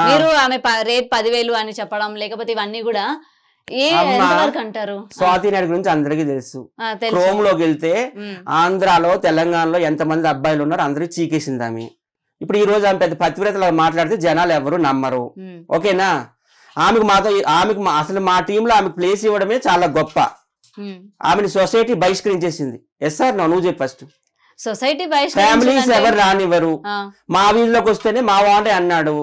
మీరు ఆమె రేట్ 10,000 అని చెప్పడం లేకపోతే ఇవన్నీ కూడా ఎంతవరకు అంటారు? స్వాతి నాయుడు గురించి అందరికీ తెలుసు. క్రోమ్ లోకి వెళ్తే ఆంధ్రాలో తెలంగాణలో ఎంతమంది అబ్బాయిలు ఉన్నారు అందరికి చీకేసింది ఆమె. ఇప్పుడు ఈ రోజు ఆమె పెద్ద పతివ్రతలా మాట్లాడితే జనాలు ఎవరు నమ్మరు. ఓకేనా? ఆమెకు అసలు మా టీంలో ఆమెకు ప్లేస్ ఇవ్వడమే చాలా గొప్ప. ఆమెను సొసైటీ బహిష్కరించేసింది. ఎస్ సార్ నువ్వు చెప్పు ఫస్ట్. సొసైటీ ఫ్యామిలీస్ ఎవరు రానివ్వరు. మా వీధిలోకి వస్తేనే మా వాడే అన్నాడు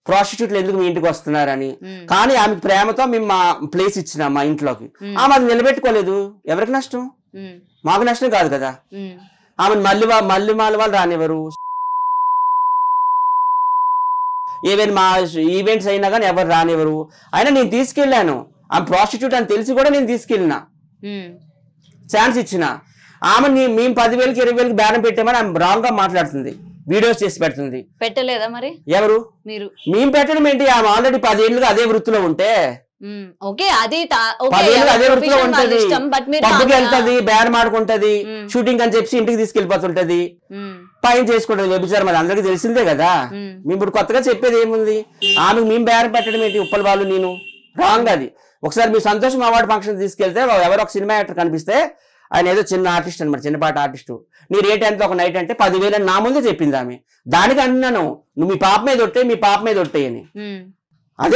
ప్రాస్టిట్యూట్లు ఎందుకు మీ ఇంటికి వస్తున్నారని. కానీ ఆమెకు ప్రేమతో మేము మా ప్లేస్ ఇచ్చినాం మా ఇంట్లోకి. ఆమె అది నిలబెట్టుకోలేదు. ఎవరికి నష్టం? మాకు నష్టం కాదు కదా. ఆమెను మళ్ళీ వాళ్ళు రానివ్వరు. ఏవైనా మా ఈవెంట్స్ అయినా కానీ ఎవరు రానివ్వరు. అయినా నేను తీసుకెళ్ళాను. ఆమె ప్రాస్టిట్యూట్ అని తెలిసి కూడా నేను తీసుకెళ్ళిన, ఛాన్స్ ఇచ్చిన. ఆమె మేము 10,000కి 20,000కి బేరం పెట్టామని ఆమె రాంగ్ గా మాట్లాడుతుంది, వీడియోస్ చేసి పెడుతుంది. పెట్టలేదా మరి? ఎవరు మీరు? మేము పెట్టడం ఏంటి? ఆమె ఆల్రెడీ 10 ఏళ్ళుగా అదే వృత్తిలో ఉంటే అదే వృత్తిలో ఉంటది. పబ్బుకి వెళ్తుంది, బేరం ఆడుకుంటది, షూటింగ్ అని చెప్పి ఇంటికి తీసుకెళ్లిపోతుంటది, పైన చేసుకుంటది వ్యభిచారం. అది అందరికీ తెలిసిందే కదా. మేము ఇప్పుడు కొత్తగా చెప్పేది ఏముంది? ఆమెకు మేము బేరం పెట్టడం ఏంటి? ఉప్పల వాళ్ళు నేను రాంగ్ అది. ఒకసారి మీ సంతోషం అవార్డు ఫంక్షన్ తీసుకెళ్తే ఎవరో ఒక సినిమా యాక్టర్ కనిపిస్తే ఆయన ఏదో చిన్న ఆర్టిస్ట్ అనమాట, చిన్నపాటి ఆర్టిస్టు, నీ రేట్ ఎంత ఒక నైట్ అంటే 10,000 అని నా ముందే చెప్పింది ఆమె. దానికి అన్నాను నువ్వు మీ పాప మీద ఒట్టే అని. అదే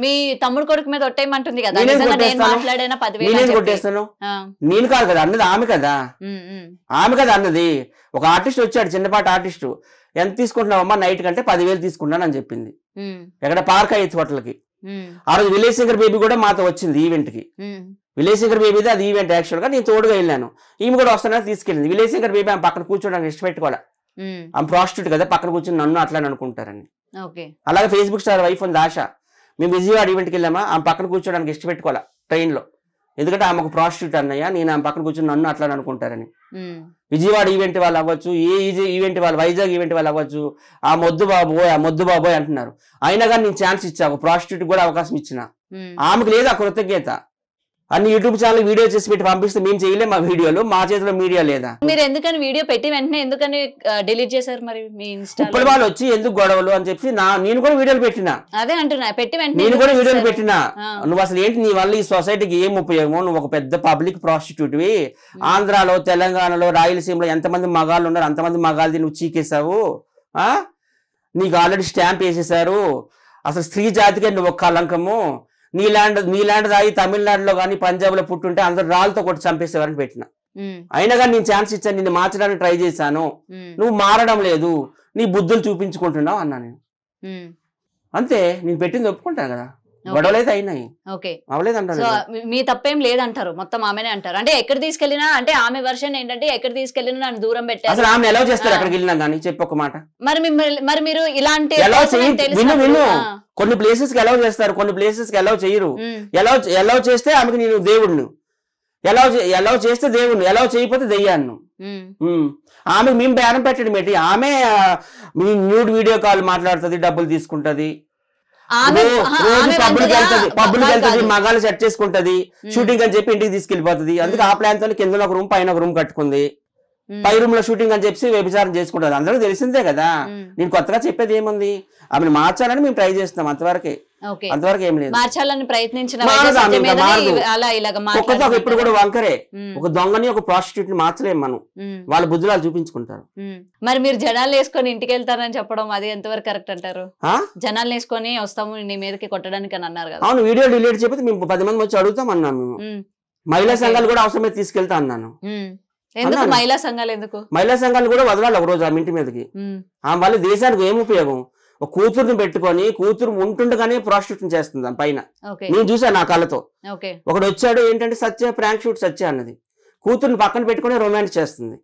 మీ తమ్ముడు కొడుకు మీద ఒట్టేయమంటుంది కదా. నేనేం కొట్టేస్తాను? నేను కాదు కదా అన్నది, ఆమె కదా. ఆమె కదా అన్నది. ఒక ఆర్టిస్ట్ వచ్చాడు, చిన్నపాటి ఆర్టిస్టు, ఎంత తీసుకుంటున్నావమ్మా నైట్ కంటే 10,000 తీసుకున్నాను అని చెప్పింది. ఎక్కడ పార్క్ అయ్యేది హోటల్కి. ఆ రోజు విలేజ్ శంకర్ బేబీ కూడా మాతో వచ్చింది ఈవెంట్ కి. విలేజ్ శంకర్ బేబీది అది ఈవెంట్ యాక్చువల్ గా, నేను తోడుగా వెళ్ళాను. ఈమె కూడా వస్తానని తీసుకెళ్ళింది. విలేజ్ శంకర్ బేబీ ఆమె పక్కన కూర్చోడానికి ఇష్టపెట్టుకోవాలి. ఆమె ప్రాస్టిట్యూట్ కదా, పక్కన కూర్చొని నన్ను అట్లా అనుకుంటారని. అలాగే ఫేస్బుక్ స్టార్ వైఫ్ ఉంది ఆశ. మేము విజయవాడ ఈవెంట్కి వెళ్ళామా, ఆమె పక్కన కూర్చోడానికి ఇష్టపెట్టుకోవాలి ట్రైన్ లో. ఎందుకంటే ఆమె ఒక ప్రాస్టిట్యూట్ అన్నయ్య, నేను ఆమె పక్కన కూర్చొని నన్ను అట్లా అనుకుంటారని. విజయవాడ ఈవెంట్ వాళ్ళు అవ్వచ్చు, ఏ ఈవెంట్ వాళ్ళు, వైజాగ్ ఈవెంట్ వాళ్ళు అవ్వచ్చు, ఆ మొద్దు బాబోయ్ అంటున్నారు. అయినా కానీ నేను ఛాన్స్ ఇచ్చా, ఒక ప్రాస్టిట్యూట్ కూడా అవకాశం ఇచ్చిన. ఆమెకు లేదు ఆ కృతజ్ఞత. అన్ని యూట్యూబ్ ఛానల్ వీడియో చేసి పెట్టి పంపిస్తే మేము చేయలేము మా వీడియోలు, మా చేతిలో మీడియా లేదా? మీరు ఎందుకని వీడియో పెట్టి వెంటనే ఎందుకని డిలీట్ చేశారు మరి మీ ఇన్స్టా? ఇప్పుడు వాళ్ళు వచ్చి ఎందుకు గొడవలు అని చెప్పి నేను కూడా వీడియోలు పెట్టినా. అదే అంటున్నా, పెట్టి వెంటనే నేను కూడా వీడియోలు పెట్టినా. నువ్వు అసలు ఏంటి, నీ వల్ల ఈ సొసైటీకి ఏం ఉపయోగమో, నువ్వు ఒక పెద్ద పబ్లిక్ ప్రాస్టిట్యూట్వి, ఆంధ్రాలో తెలంగాణలో రాయలసీమలో ఎంతమంది మగాళ్ళు ఉన్నారు అంతమంది మగాళ్ళది నువ్వు చీకేశావు. నీకు ఆల్రెడీ స్టాంప్ వేసేసారు. అసలు స్త్రీ జాతికే నువ్వు ఒక కలంకము. నీ ల్యాండ్ దాగి తమిళనాడులో కానీ పంజాబ్ లో పుట్టుంటే అందరు రాళ్ళతో కొట్టి చంపేసేవారని పెట్టిన. అయినా కానీ నేను ఛాన్స్ ఇచ్చాను, నిన్ను మార్చడానికి ట్రై చేశాను, నువ్వు మారడం లేదు, నీ బుద్ధులు చూపించుకుంటున్నావు అన్నా నేను. అంతే, నేను పెట్టింది ఒప్పుకుంటాను కదా. గొడవలు అయితే అయినాయి, అవలేదంటారు. మీ తప్పేం లేదంటారు, మొత్తం ఆమెనే అంటారు. అంటే ఎక్కడ తీసుకెళ్ళినా, అంటే ఆమె వర్షన్ ఏంటంటే ఎక్కడ తీసుకెళ్ళినా నన్ను దూరం పెట్టారు. అసలు ఆమె ఎలా చేస్తారు అక్కడికి వెళ్ళినా కానీ? చెప్పు ఒక మాట. మరి మీరు ఇలాంటి కొన్ని ప్లేసెస్ కి అలౌ చేస్తారు, కొన్ని ప్లేసెస్ కి అలౌ చేయరు. ఎలా చేస్తే ఆమెకు నేను దేవుడిని, ఎలా చేస్తే దేవుడిని, ఎలా చేయకపోతే దెయ్యాన్ని. ఆమెకు మేము బేరం పెట్టడం ఏంటి? ఆమె న్యూడ్ వీడియో కాల్ మాట్లాడుతుంది, డబ్బులు తీసుకుంటది, పబ్బులకి వెళ్తుంది, మగాళ్ళు సెట్ చేసుకుంటది, షూటింగ్ అని చెప్పి ఇంటికి తీసుకెళ్లిపోతుంది. అందుకే ఆ ప్లాన్ తో కింద ఒక రూమ్ పైన ఒక రూమ్ కట్టుకుంది. పై రూమ్ లో షూటింగ్ అని చెప్పి వ్యభిచారం చేసుకుంటది. అందరూ తెలిసిందే కదా. నేను కొత్తగా చెప్పేది ఏముంది? ఆమెను మార్చాలని మేము ట్రై చేస్తున్నాం, అంతవరకే. అంతవరకు ఏం లేదు. మార్చాలని ప్రయత్నించిన ఇప్పుడు కూడా వంకరే. ఒక దొంగని ఒక ప్రాస్టిట్యూట్ ని మార్చలేము మనం, వాళ్ళ బుద్ధులు చూపించుకుంటారు. మరి మీరు జనాలు వేసుకొని ఇంటికి వెళ్తారని చెప్పడం అది ఎంతవరకు కరెక్ట్ అంటారు? జనాలు వేసుకొని వస్తాము నీ మీదకి కొట్టడానికి అని అన్నారు కదా. అవును, వీడియో డిలీట్ చెప్పి మేము 10 మంది వచ్చి అడుగుతాం అన్నాము. మేము మహిళా సంఘాలు కూడా అవసరమైతే తీసుకెళ్తా అన్నాను. ఎందుకు మహిళా సంఘాలు? ఎందుకు మహిళా సంఘాలు కూడా వదలాలి ఒక రోజు ఆమె ఇంటి మీదకి. ఆమె వల్ల దేశానికి ఏం ఉపయోగం? ఒక కూతురుని పెట్టుకొని కూతురు ఉంటుండగానే ప్రాస్టిట్యూషన్ చేస్తుంది పైన. నేను చూసాను నా కళ్ళతో. ఒకడు వచ్చాడు, ఏంటంటే సత్య ప్రాంక్ షూట్ సత్య అన్నది, కూతురుని పక్కన పెట్టుకుని రొమాన్స్ చేస్తుంది.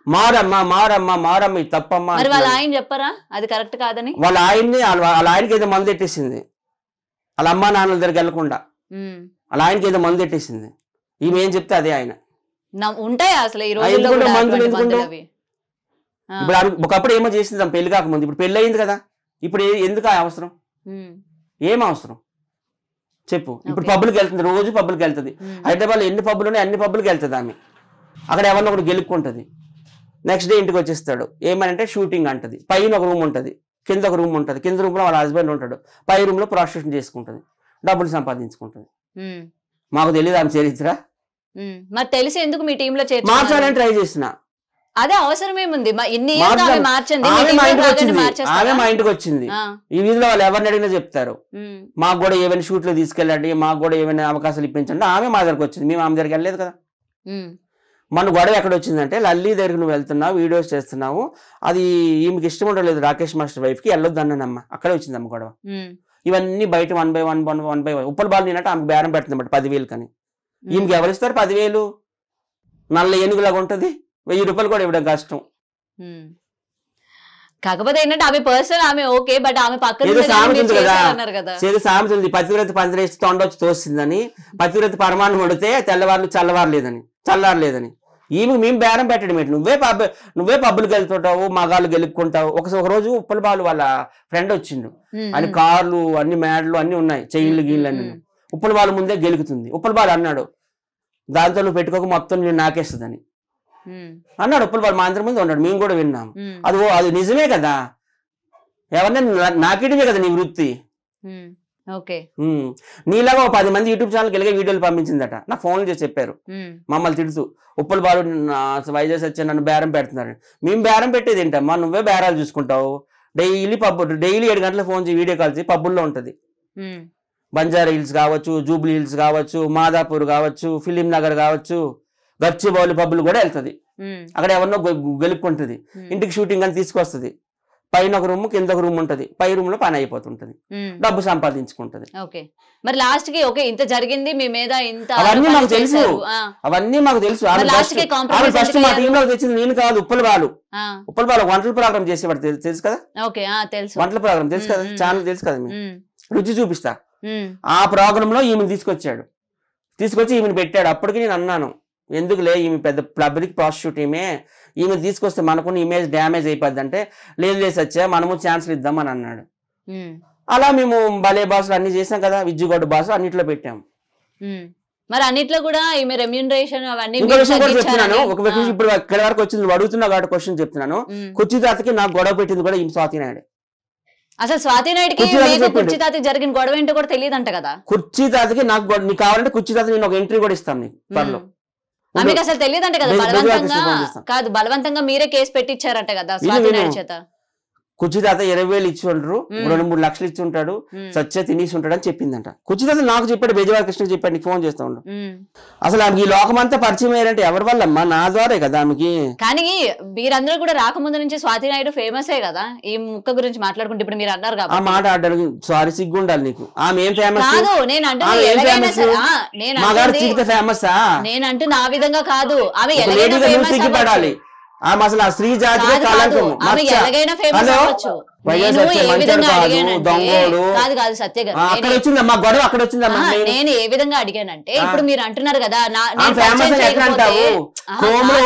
మారమ్మా మారమ్మా మారమ్మ, ఇది తప్పమ్మా. వాళ్ళ ఆయన చెప్పరా అది కరెక్ట్ కాదని? వాళ్ళ ఆయనకి ఏదో మందు ఎట్టేసింది, వాళ్ళ అమ్మా నాన్నల దగ్గరికి వెళ్లకుండా వాళ్ళ ఆయనకి ఏదో మందు ఎట్టేసింది. ఈమె ఏం చెప్తే అదే ఆయన. ఉంటాయి అసలు ఈ రోజు ఇప్పుడు ఒకప్పుడు ఏమో చేసింది పెళ్లి కాకముందు, ఇప్పుడు పెళ్లి అయింది కదా, ఇప్పుడు ఎందుకు అవసరం? ఏం అవసరం చెప్పు? ఇప్పుడు పబ్బులకి వెళ్తుంది, రోజు పబ్బులకి వెళ్తుంది. హైదరాబాద్లో ఎన్ని పబ్బులు ఉన్నాయి అన్ని పబ్బులకి వెళ్తుంది ఆమె. అక్కడ ఎవరినో ఒకటి గెలుక్కుంటుంది, నెక్స్ట్ డే ఇంటికి వచ్చేస్తాడు. ఏమనంటే షూటింగ్ అంటది, పైన ఒక రూమ్ ఉంటుంది, కింద ఒక రూమ్ ఉంటుంది, కింద రూమ్ లో వాళ్ళ హస్బెండ్ ఉంటాడు, పై రూమ్ లో ప్రాస్టిట్యూషన్ చేసుకుంటుంది, డబ్బులు సంపాదించుకుంటుంది. మాకు తెలియదు ఆమె చరిత్ర. మరి తెలిసి ఎందుకు మీ టీమ్ లో మార్చాలని ట్రై చేసిన. అదే అవసరం ఏముంది, ఆమె మా ఇంటికి వచ్చింది. ఈ వీధిలో వాళ్ళు ఎవరిని అడిగినా చెప్తారు, మాకు కూడా ఏమైనా షూట్లు తీసుకెళ్ళండి, మాకు కూడా ఏమైనా అవకాశాలు ఇప్పించండి. ఆమె మా దగ్గరకు వచ్చింది, మేము ఆమె దగ్గరికి వెళ్ళలేదు కదా. మన గొడవ ఎక్కడ వచ్చిందంటే, లల్లి దగ్గరికి నువ్వు వెళ్తున్నావు, వీడియోస్ చేస్తున్నావు, అది ఈమెకి ఇష్టం ఉండలేదు రాకేష్ మాస్టర్ వైఫ్ కి, వెళ్ళొద్దు అన్నానమ్మ. అక్కడే వచ్చిందమ్మ గొడవ. ఇవన్నీ బయట 1 by 1 ఉప్పల బాల్ నేనంటే ఆమెకు బేరం పెడుతుందన్నమాట 10,000 కని. ఈమెకి ఎవరిస్తారు 10,000? నల్ల ఏనుగులాగా ఉంటది, 1000 రూపాయలు కూడా ఇవ్వడం కష్టం. కాకపోతే ఏంటంటే ఆమె పర్సన్ ఆమె ఓకే, బట్ ఆమె పక్కన సామెత ఉంది, పతివ్రత పందిరేసి తొండొచ్చి తోస్తుందని, పతివ్రత పరమాన్నం వండితే తెల్లవారులు చల్లారలేదని. ఈమె మేము బేరం పెట్టడం ఏంటి? నువ్వే పబ్బులకు వెళ్తుంటావు, మగాళ్ళు గెలుపుకుంటావు. ఒక రోజు ఉప్పల బాలు వాళ్ళ ఫ్రెండ్ వచ్చిండు, అని కార్లు అన్ని మేడలు అన్ని ఉన్నాయి, చైన్లు గీళ్ళు అన్ని. ఉప్పల బాలు ముందే గెలుకుతుంది. ఉప్పల బాలు అన్నాడు, దాంతో నువ్వు పెట్టుకోక మొత్తం నేను నాకేస్తుందని అన్నాడు. ఉప్పల బాలు మా అందరి ముందు ఉన్నాడు, మేము కూడా విన్నాం. అది నిజమే కదా, ఎవరన్నా నాకేయడమే కదా నీ వృత్తి. నీలాగా 10 మంది యూట్యూబ్ ఛానల్ గెలిగే వీడియోలు పంపించిందట, నాకు ఫోన్లు చేసి చెప్పారు మమ్మల్ని తిడుతూ, ఉప్పల బాలు వైజాగ్ వచ్చి నన్ను బేరం పెడుతున్నాడు. మేము బేరం పెట్టేది ఏంటమ్మా, నువ్వే బేరాలు చూసుకుంటావు. డైలీ 7 గంటల ఫోన్ చేసి వీడియో కాల్ చేసి పబ్బుల్లో ఉంటది. బంజారా హిల్స్ కావచ్చు, జూబ్లీ హిల్స్ కావచ్చు, మాదాపూర్ కావచ్చు, ఫిలిం నగర్ కావచ్చు, గచ్చిబౌలి పబ్బులు కూడా వెళ్తుంది. అక్కడ ఎవరినో గెలుపుకుంటుంది, ఇంటికి షూటింగ్ అని తీసుకొస్తుంది. పైన ఒక రూమ్, కింద ఒక రూమ్ ఉంటది, పై రూమ్ లో పని అయిపోతుంటది, డబ్బు సంపాదించుకుంటది. మరి లాస్ట్ కి ఓకే ఇంత జరిగింది మీ మీద, అవన్నీ మాకు తెలుసు. ఫస్ట్ మా టీమ్ లో తెచ్చింది నేను కాదు, ఉప్పల బాలు. వంటల ప్రోగ్రామ్ చేసేవాడు, తెలుసు కదా, వంటల ప్రోగ్రామ్ తెలుసు కదా, ఛానల్ తెలుసు కదా, రుచి చూపిస్తా. ఆ ప్రోగ్రామ్ లో ఈమెను తీసుకొచ్చి ఈమెను పెట్టాడు. అప్పటికి నేను అన్నాను, ఎందుకులే ఈమె పెద్ద పబ్లిక్ ప్రాస్టిట్యూట్, ఈమె తీసుకొస్తే మనకున్న ఇమేజ్ డ్యామేజ్ అయిపోద్ది అంటే, లేదు సచ్చా మనము ఛాన్స్లు ఇద్దామని అన్నాడు. అలా మేము భలే బాసులు అన్ని చేసాం కదా, విజ్జుగౌడ్ బాసు అన్నిట్లో పెట్టాము. మరి అన్నిట్లో కూడా ఈమె రెమ్యూనరేషన్ అవన్నీ చెప్తున్నాను. ఒక విషయం ఇప్పుడు ఇక్కడ వరకు వచ్చింది, అడుగుతున్నా కాబట్టి క్వశ్చన్ చెప్తున్నాను. కుర్చీ తాతకి నాకు గొడవ పెట్టింది కూడా ఈమె స్వాతి నాయుడు. అసలు స్వాతి నాయుడుకి కుర్చీ తాతకి జరిగిన గొడవ ఏంటో కూడా తెలియదంట కదా. కుర్చీ తాతకి నాకు నీకు కావాలంటే కుర్చీ తాత నేను ఒక ఎంట్రీ కూడా ఇస్తాను నీకు త్వరలో. ఆమెకు అసలు తెలియదంట కదా, బలవంతంగా మీరే కేసు పెట్టించారంట కదా స్వాతి నాయుడు చేత. కుర్చీ తాత 20,000 ఇచ్చి ఉంటారు, 2-3 లక్షలు ఇచ్చి ఉంటాడు, సత్య తినేసి ఉంటాడు అని చెప్పిందంట. కుర్చీ తాత నాకు చెప్పాడు, బెజవాడ కృష్ణ చెప్పాడు, నీకు ఫోన్ చేస్తా ఉండు. అసలు ఆమెకి ఈ లోకమంతా పరిచయం అయ్యారంటే ఎవరి వల్ల అమ్మా, నా ద్వారే కదా ఆమెకి. కానీ మీరందరూ కూడా రాకముందు నుంచి స్వాతి నాయుడు ఫేమసే కదా, ఈ ముక్క గురించి మాట్లాడుకుంటే ఇప్పుడు మీరు అన్నారు కదా. ఆ మాట ఆడడానికి సారీ సిగ్గుండాలి నీకు. ఆమె ఏం ఫేమస్ కాదు, నేను అంటున్నా ఆ విధంగా కాదు, ఆమె సిగ్గుపడాలి. ఆమె అసలు ఆ స్త్రీ జాతికి కళంకం. నేను ఏ విధంగా అడిగానంటే, ఇప్పుడు మీరు అంటున్నారు కదా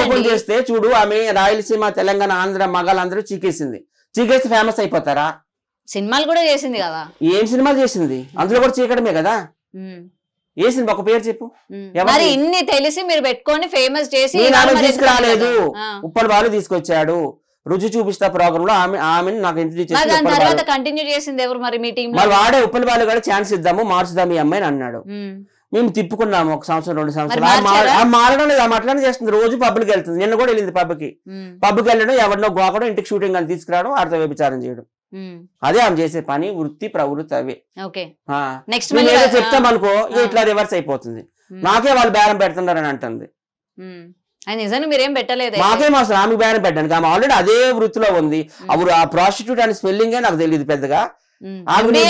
ఓపెన్ చేస్తే చూడు, ఆమె రాయలసీమ, తెలంగాణ, ఆంధ్ర మగాళ్ళందరూ చీకేసింది. చీకేస్తే ఫేమస్ అయిపోతారా? సినిమాలు కూడా చేసింది కదా. ఏం సినిమాలు చేసింది? అందులో కూడా చీకడమే కదా. ఏ సినిమా ఒక పేరు చెప్పు. మరి ఇన్ని తెలిసి మీరు పెట్టుకొని ఫేమస్ చేసి తీసుకురాలేదు, ఉప్పల బాలు తీసుకొచ్చాడు. రుచి చూపిస్తా ప్రోగ్రామ్ లో ఆమెను నాకు ఇంట్రడ్యూస్ చేసి తర్వాత కంటిన్యూ చేసింది ఎవరు మరి మీ టీం? మరి వాడే ఉప్పల బాలు కూడా ఛాన్స్ ఇద్దాము, మార్చుదాం ఈ అమ్మాయిని అన్నాడు. మేము తిప్పుకున్నాము 1 సంవత్సరం 2 సంవత్సరాలు. మారడం లేదు, ఆమె అట్లానే చేస్తుంది. రోజు పబ్కి వెళ్తుంది, నిన్న కూడా వెళ్ళింది పబ్కి వెళ్ళడం, ఎవరినో గోకడం, ఇంటికి షూటింగ్ అని తీసుకురావడం, ఆడితో వ్యభిచారం చేయడం. అదే ఆమె చేసే పని, వృత్తి ప్రవృత్తి అవే. చెప్తాం అనుకో, ఇట్లా రివర్స్ అయిపోతుంది. నాకే వాళ్ళు బేరం పెడుతున్నారని అంటుంది. మీరేం పెట్టలేదు, మాకేం అసలు ఆమె బేరం పెట్టడానికి. ఆమె ఆల్రెడీ అదే వృత్తిలో ఉంది. అప్పుడు ఆ ప్రాస్టిట్యూట్ అనే స్పెల్లింగే నాకు తెలియదు పెద్దగా. 10,000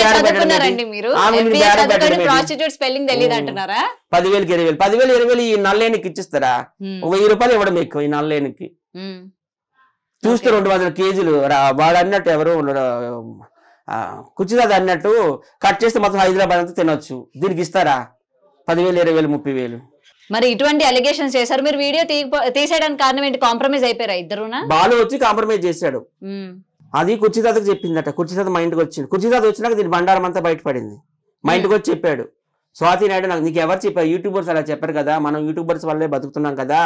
20,000 ఈ నల్లేనికి ఇచ్చిస్తారా? 1,000 రూపాయలు ఇవ్వడం ఎక్కువ ఈ నల్లేనికి. చూస్తే 200 కేజీలు. వాడు అన్నట్టు ఎవరు కుర్చీదాది అన్నట్టు కట్ చేస్తే మొత్తం హైదరాబాద్ అంతా తినొచ్చు. దీనికి ఇస్తారా 10,000, 20,000, 30,000? మరి ఇటువంటి అలిగేషన్స్ చేశారు. మీరు వీడియో తీసేయడానికి కారణం ఏంటి? కాంప్రమైజ్ అయిపోయారా ఇద్దరునా? బాలు వచ్చి కాంప్రమైజ్ చేశాడు. అది కుర్చీదాతకు చెప్పిందట. కుర్చీదాత మా ఇంటికి వచ్చింది. కుర్చీదాత వచ్చినాక దీని బండారం అంతా బయటపడింది. మా ఇంటికి వచ్చి చెప్పాడు, స్వాతి నాయుడు నాకు నీకు ఎవరు చెప్పారు? యూట్యూబర్స్ అలా చెప్పారు కదా, మనం యూట్యూబర్స్ వల్లే బతుకుతున్నాం కదా,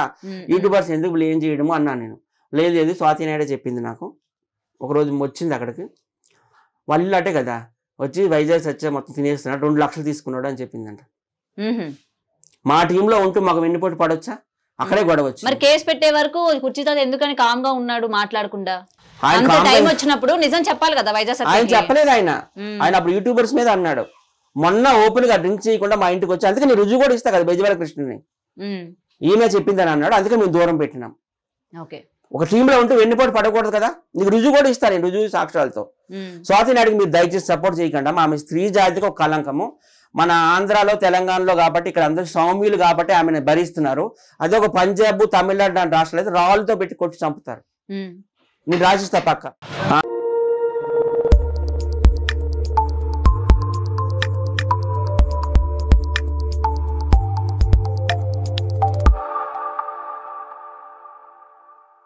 యూట్యూబర్స్ ఎందుకు బ్లేమ్ చేయడము అన్నాను నేను. లేదు స్వాతి నాయుడే చెప్పింది నాకు. ఒకరోజు వచ్చింది అక్కడికి, వాళ్ళు అటే కదా వచ్చి వైజాగ్ సత్య మొత్తం తినేస్తున్నాడు 2 లక్షలు తీసుకున్నాడు అని చెప్పిందంట. మా టీంలో ఉంటూ మాకు వెన్నుపోటు పడొచ్చా? అక్కడే గొడవచ్చు. మరి కేసు పెట్టే వరకు కుర్చీతో ఎందుకని కామ్ గా ఉన్నాడు మాట్లాడకుండా? అంత టైం వచ్చినప్పుడు నిజం చెప్పాలి కదా వైజాగ్ సత్య. ఆయన చెప్పలేదు. ఆయన అప్పుడు యూట్యూబర్స్ మీద అన్నాడు. మొన్న ఓపెన్ గా డ్రింక్ చేయకుండా మా ఇంటికి వచ్చి, అందుకే నేను రుజువు కూడా ఇస్తా కదా బెజవాడ కృష్ణని, ఈమె చెప్పిందని అన్నాడు. అందుకే మేము దూరం పెట్టినాం. ఒక టీంలో ఉంటూ వెన్నుపోటు పడకూడదు కదా, నీకు రుజువు కూడా ఇస్తాను నేను, రుజువు సాక్ష్యాలతో. స్వాతి నాయుడికి మీరు దయచేసి సపోర్ట్ చేయకుండా, ఆమె స్త్రీ జాతికి ఒక కలంకము. మన ఆంధ్రాలో తెలంగాణలో కాబట్టి ఇక్కడ అందరూ సౌమ్యులు కాబట్టి ఆమెను భరిస్తున్నారు. అదే ఒక పంజాబ్ తమిళనాడు రాష్ట్రాలు అయితే రాళ్ళతో పెట్టి కొట్టి చంపుతారు. నేను రాసిస్తా పక్క.